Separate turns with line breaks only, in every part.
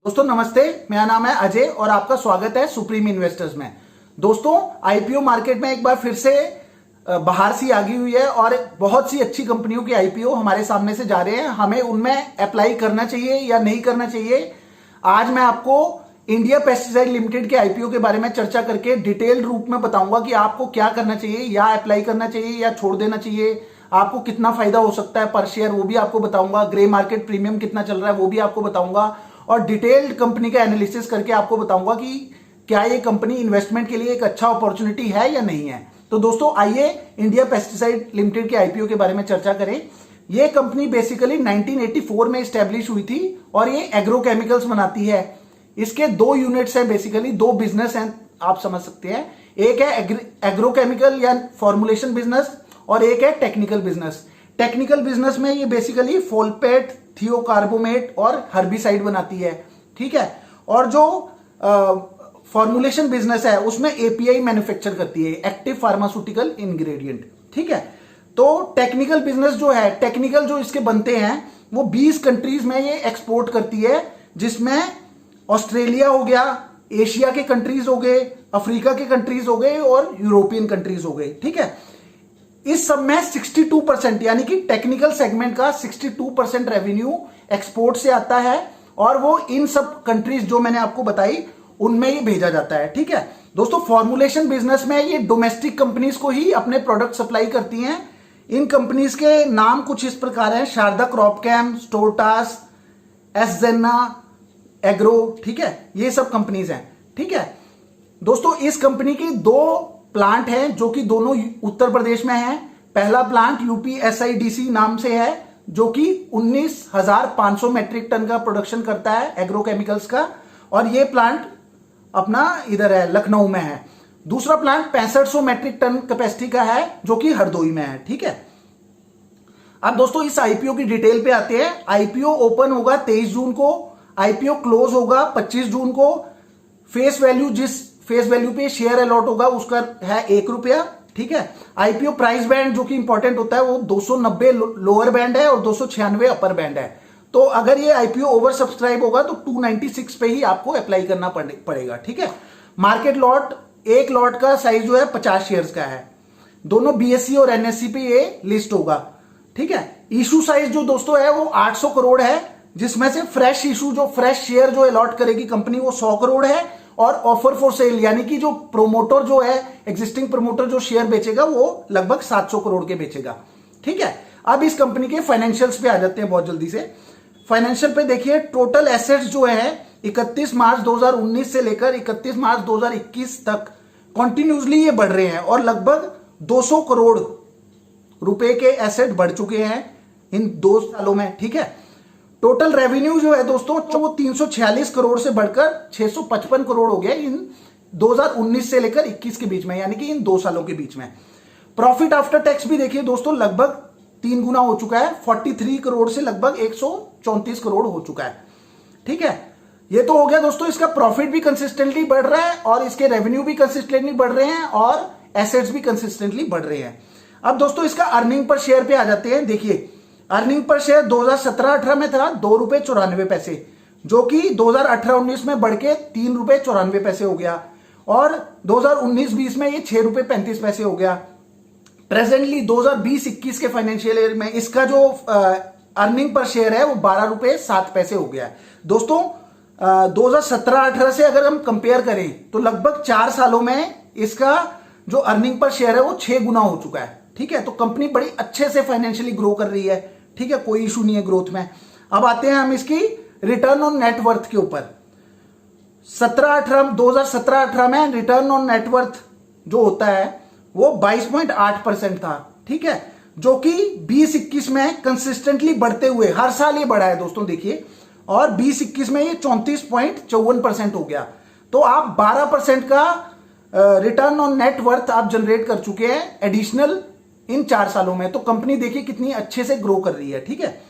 दोस्तों नमस्ते, मेरा नाम है अजय और आपका स्वागत है सुप्रीम इन्वेस्टर्स में। दोस्तों आईपीओ मार्केट में एक बार फिर से बहार सी आ गई हुई है और बहुत सी अच्छी कंपनियों की आईपीओ हमारे सामने से जा रहे हैं। हमें उनमें अप्लाई करना चाहिए या नहीं करना चाहिए, आज मैं आपको इंडिया पेस्टिसाइड लिमिटेड के आईपीओ के बारे में चर्चा करके डिटेल रूप में बताऊंगा कि आपको क्या करना चाहिए, या अप्लाई करना चाहिए या छोड़ देना चाहिए, आपको कितना फायदा हो सकता है पर शेयर वो भी आपको बताऊंगा, ग्रे मार्केट प्रीमियम कितना चल रहा है वो भी आपको बताऊंगा और डिटेल्ड कंपनी का एनालिसिस करके आपको बताऊंगा कि क्या ये कंपनी इन्वेस्टमेंट के लिए एक अच्छा अपॉर्चुनिटी है या नहीं है। तो दोस्तों आइए इंडिया पेस्टिसाइड लिमिटेड के आईपीओ के बारे में चर्चा करें। ये कंपनी बेसिकली 1984 में स्टैब्लिश हुई थी और ये एग्रोकेमिकल्स बनाती है। इसके दो यूनिट्स हैं, बेसिकली दो बिजनेस हैं, आप समझ सकते हैं। एक है एग्रोकेमिकल या फॉर्मुलेशन बिजनेस और एक है टेक्निकल बिजनेस। टेक्निकल बिजनेस में ये बेसिकली फोल्पेट, थियोकार्बोमेट और हर्बिसाइड बनाती है, ठीक है। और जो फॉर्मुलेशन बिजनेस है उसमें एपीआई मैन्युफैक्चर करती है, एक्टिव फार्मास्यूटिकल इंग्रेडिएंट, ठीक है। तो टेक्निकल बिजनेस जो है, टेक्निकल जो इसके बनते हैं वो 20 कंट्रीज में ये एक्सपोर्ट करती है, जिसमें ऑस्ट्रेलिया हो गया, एशिया के कंट्रीज हो गए, अफ्रीका के कंट्रीज हो गए और यूरोपियन कंट्रीज हो गए, ठीक है। इस सब में 62% यानी कि टेक्निकल सेगमेंट का 62% रेवेन्यू एक्सपोर्ट से आता है और वो इन सब कंट्रीज जो मैंने आपको बताई उनमें ये भेजा जाता है, ठीक है। दोस्तों फॉर्मुलेशन बिजनेस में ये डोमेस्टिक कंपनीज को ही अपने प्रोडक्ट सप्लाई करती हैं। इन कंपनीज के नाम कुछ इस प्रकार हैं: शारदा क्रॉपकेम, स्टोरटास, एसजेना एग्रो, ठीक है। ये सब कंपनीज हैं, ठीक है। दोस्तों इस कंपनी की दो प्लांट हैं जो कि दोनों उत्तर प्रदेश में हैं। पहला प्लांट यूपीएसआईडीसी नाम से है जो कि 19,500 मेट्रिक टन का प्रोडक्शन करता है एग्रोकेमिकल्स का, और ये प्लांट अपना इधर है, लखनऊ में है। दूसरा प्लांट 6500 मेट्रिक टन कैपेसिटी का है जो कि हरदोई में है, ठीक है। अब दोस्तों इस आईपीओ की डिटेल पे आते हैं। आईपीओ ओपन होगा 23 जून को, आईपीओ क्लोज होगा 25 जून को। फेस वैल्यू, जिस फेस वैल्यू पे शेयर अलॉट होगा उसका है ₹1, ठीक है। आईपीओ प्राइस बैंड जो कि इंपॉर्टेंट होता है वो 290 लोअर बैंड है और 296 अपर बैंड है। तो अगर ये आईपीओ ओवर सब्सक्राइब होगा तो 296 पे ही आपको अप्लाई करना पड़ेगा, ठीक है। मार्केट लॉट, एक लॉट का साइज जो है 50 शेयर्स का है। दोनों बीएससी और एनएससी पे ये लिस्ट होगा, ठीक है। इशू साइज जो दोस्तों है वो 800 करोड़ है, जिसमें से फ्रेश इशू जो फ्रेश शेयर जो अलॉट करेगी कंपनी वो 100 करोड़ है, और ऑफर फॉर सेल यानी कि जो प्रोमोटर जो है, एग्जिस्टिंग प्रोमोटर जो शेयर बेचेगा वो लगभग 700 करोड़ के बेचेगा, ठीक है। अब इस कंपनी के फाइनेंशियल्स पे आ जाते हैं बहुत जल्दी से। फाइनेंशियल पे देखिए, टोटल एसेट्स जो है 31 मार्च 2019 से लेकर 31 मार्च 2021 तक कंटिन्यूसली ये बढ़ रहे हैं और लगभग 200 करोड़ रुपए के एसेट बढ़ चुके हैं इन 2 सालों में, ठीक है। टोटल रेवेन्यू जो है दोस्तों वो 346 करोड़ से बढ़कर 655 करोड़ हो गया इन 2019 से लेकर 21 के बीच में, यानी कि इन 2 सालों के बीच में। प्रॉफिट आफ्टर टैक्स भी देखिए दोस्तों लगभग 3 गुना हो चुका है, 43 करोड़ से लगभग 134 करोड़ हो चुका है, ठीक है। ये तो हो गया दोस्तों, इसका प्रॉफिट भी कंसिस्टेंटली बढ़ रहा है और इसके रेवेन्यू भी कंसिस्टेंटली बढ़ रहे हैं और एसेट्स भी कंसिस्टेंटली बढ़ रहे हैं। अब दोस्तों इसका अर्निंग पर शेयर पे आ जाते हैं। देखिए अर्निंग पर शेयर 2017-18 में था ₹2.94, जो कि 2018-19 में बढ़ के ₹3.94 हो गया और 2019-20 में ये ₹6.35 हो गया। प्रेजेंटली 2020-21 के फाइनेंशियल ईयर में इसका जो अर्निंग पर शेयर है वो ₹12.07 हो गया है। दोस्तों 2017-18 से अगर हम कंपेयर करें तो लगभग 4 सालों में इसका जो अर्निंग पर शेयर है वो 6 गुना हो चुका है, ठीक है। तो कंपनी बड़ी अच्छे से फाइनेंशियली ग्रो कर रही है, ठीक है, कोई इशू नहीं है ग्रोथ में। अब आते हैं हम इसकी रिटर्न ऑन नेटवर्थ के ऊपर। 2017-18 में रिटर्न ऑन नेटवर्थ जो होता है वो 22.8% था, ठीक है, जो कि 20-21 में कंसिस्टेंटली बढ़ते हुए हर साल ये बढ़ा है दोस्तों, देखिए, और 20-21 में ये 34.54% हो गया। तो आप 12% का रिटर्न ऑन नेटवर्थ आप जनरेट कर चुके हैं एडिशनल इन 4 सालों में। तो कंपनी देखिए कितनी अच्छे से ग्रो कर रही है, ठीक है।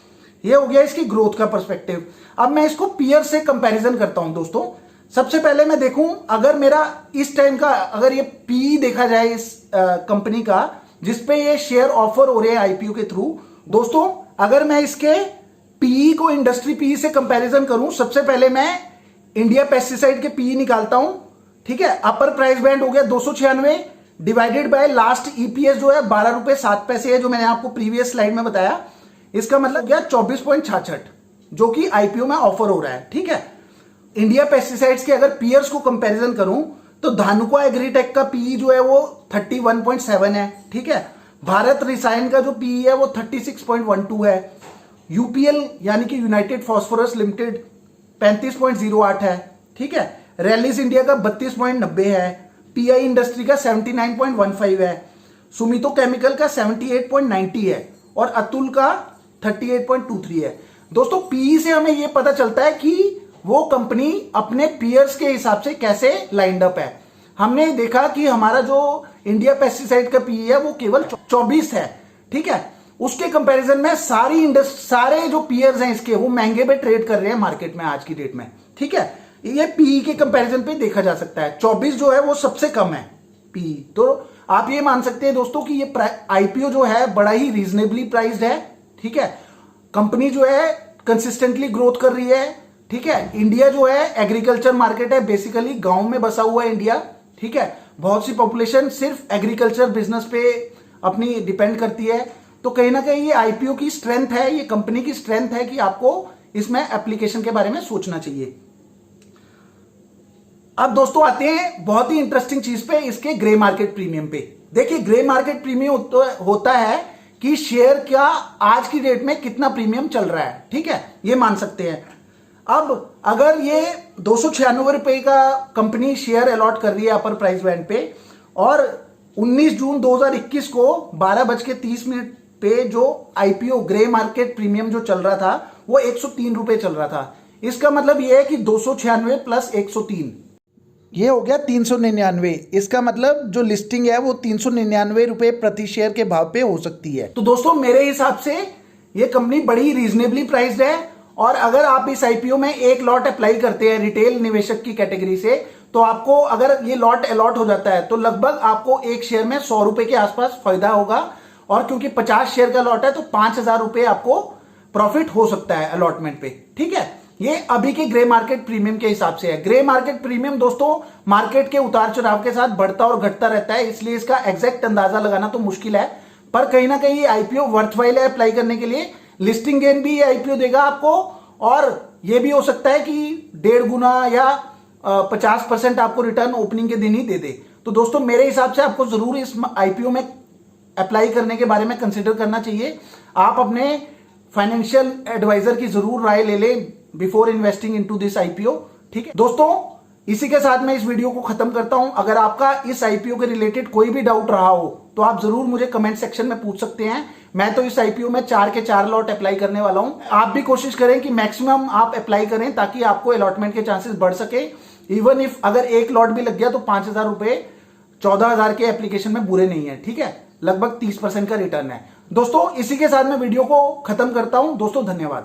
ये हो गया इसकी ग्रोथ का पर्सपेक्टिव। अब मैं इसको पीयर से कंपैरिजन करता हूं दोस्तों। सबसे पहले मैं देखूं अगर मेरा इस टाइम का अगर ये पी देखा जाए इस कंपनी का जिसपे ये शेयर ऑफर हो रहे हैं आईपीओ के थ्रू, दोस्तों अगर मैं इसके पीई को इंडस्ट्री पीई से कंपैरिजन करूं, सबसे पहले मैं इंडिया पेस्टिसाइड के पीई निकालता हूं, ठीक है, अपर प्राइस बैंड हो गया 296 डिवाइडेड बाय लास्ट ईपीएस जो है 12 रुपए 7 पैसे है, जो मैंने आपको प्रीवियस स्लाइड में बताया। इसका मतलब क्या 24.66 जो कि आईपीओ में ऑफर हो रहा है, ठीक है। इंडिया पेस्टिसाइड्स के अगर पीयर्स को कंपैरिजन करूं तो धानुका एग्रीटेक का पीई जो है वो 31.7 है, ठीक है। भारत रसायन का जो पीई है वो 36.12 है। यूपीएल यानी कि यूनाइटेड फास्फोरस लिमिटेड 35.08 है, ठीक है। रैलिस इंडिया का 32.90 है। पीआई इंडस्ट्री का 79.15 है। सुमितो केमिकल का 78.90 है और अतुल का 38.23 है। दोस्तों पीई से हमें यह पता चलता है कि वो कंपनी अपने पीयर्स के हिसाब से कैसे लाइंड अप है। हमने देखा कि हमारा जो इंडिया पेस्टिसाइड का पीई है वो केवल 24 है, ठीक है। उसके कंपैरिजन में सारे जो पीयर्स हैं इसके वो महंगे पे ट्रेड कर रहे हैं मार्केट में आज की डेट में, ठीक है। ये पीई के कंपैरिजन पे देखा जा सकता है। 24 जो है वो सबसे कम है पीई। तो आप ये मान सकते हैं दोस्तों कि ये आईपीओ जो है बड़ा ही रीजनेबली प्राइस्ड है, ठीक है। कंपनी जो है कंसिस्टेंटली ग्रोथ कर रही है, ठीक है। इंडिया जो है एग्रीकल्चर मार्केट है, बेसिकली गांव में बसा हुआ है इंडिया, ठीक है। बहुत सी पॉपुलेशन सिर्फ एग्रीकल्चर बिजनेस पे अपनी डिपेंड करती है। तो कहीं ना कहीं ये आईपीओ की स्ट्रेंथ है, ये कंपनी की स्ट्रेंथ है कि आपको इसमें एप्लीकेशन के बारे में सोचना चाहिए। अब दोस्तों आते हैं बहुत ही इंटरेस्टिंग चीज पे, इसके ग्रे मार्केट प्रीमियम पे। देखिए ग्रे मार्केट प्रीमियम होता है कि शेयर क्या आज की डेट में कितना प्रीमियम चल रहा है, ठीक है, ये मान सकते हैं। अब अगर ये 296 रुपए का कंपनी शेयर अलॉट कर रही है अपर प्राइस बैंड पे और 19 जून 2021 को 12:30 पे जो आईपीओ ग्रे मार्केट प्रीमियम जो चल रहा था वो 103 रुपए चल रहा था। इसका मतलब यह है कि 296 प्लस 103 ये हो गया 399। इसका मतलब जो लिस्टिंग है वो 399 रुपए प्रति शेयर के भाव पे हो सकती है। तो दोस्तों मेरे हिसाब से ये कंपनी बड़ी रीजनेबली प्राइस्ड है और अगर आप इस आईपीओ में एक लॉट अप्लाई करते हैं रिटेल निवेशक की कैटेगरी से तो आपको अगर ये लॉट अलॉट हो जाता है तो लगभग आपको एक शेयर में 100 रुपए के आसपास फायदा होगा और क्योंकि 50 शेयर का लॉट है तो 5,000 रुपए आपको प्रॉफिट हो सकता है अलॉटमेंट पे, ठीक है। ये अभी के ग्रे मार्केट प्रीमियम के हिसाब से है। ग्रे मार्केट प्रीमियम दोस्तों मार्केट के उतार चढ़ाव के साथ बढ़ता और घटता रहता है, इसलिए इसका एग्जैक्ट अंदाजा लगाना तो मुश्किल है, पर कहीं ना कहीं आईपीओ वर्थवाइल है अप्लाई करने के लिए। लिस्टिंग गेन भी ये आईपीओ देगा आपको और ये भी हो सकता है कि 1.5 गुना या 50% आपको रिटर्न ओपनिंग के दिन ही दे दे। तो दोस्तों मेरे हिसाब से आपको जरूर इस आईपीओ में अप्लाई करने के बारे में कंसिडर करना चाहिए। आप अपने फाइनेंशियल एडवाइजर की जरूर राय ले लें before investing into this IPO, ठीक है। दोस्तों इसी के साथ मैं इस वीडियो को खत्म करता हूं। अगर आपका इस आईपीओ के रिलेटेड कोई भी डाउट रहा हो तो आप जरूर मुझे कमेंट सेक्शन में पूछ सकते हैं। मैं तो इस आईपीओ में 4 के 4 लॉट अप्लाई करने वाला हूं। आप भी कोशिश करें कि मैक्सिमम आप अप्लाई करें ताकि आपको अलॉटमेंट के चांसेस बढ़ सके। इवन इफ अगर एक लॉट भी लग गया तो 5,000 रुपए 14,000 के एप्लीकेशन में बुरे नहीं है, ठीक है। लगभग 30% का रिटर्न है। दोस्तों इसी के साथ मैं वीडियो को खत्म करता हूं। दोस्तों धन्यवाद।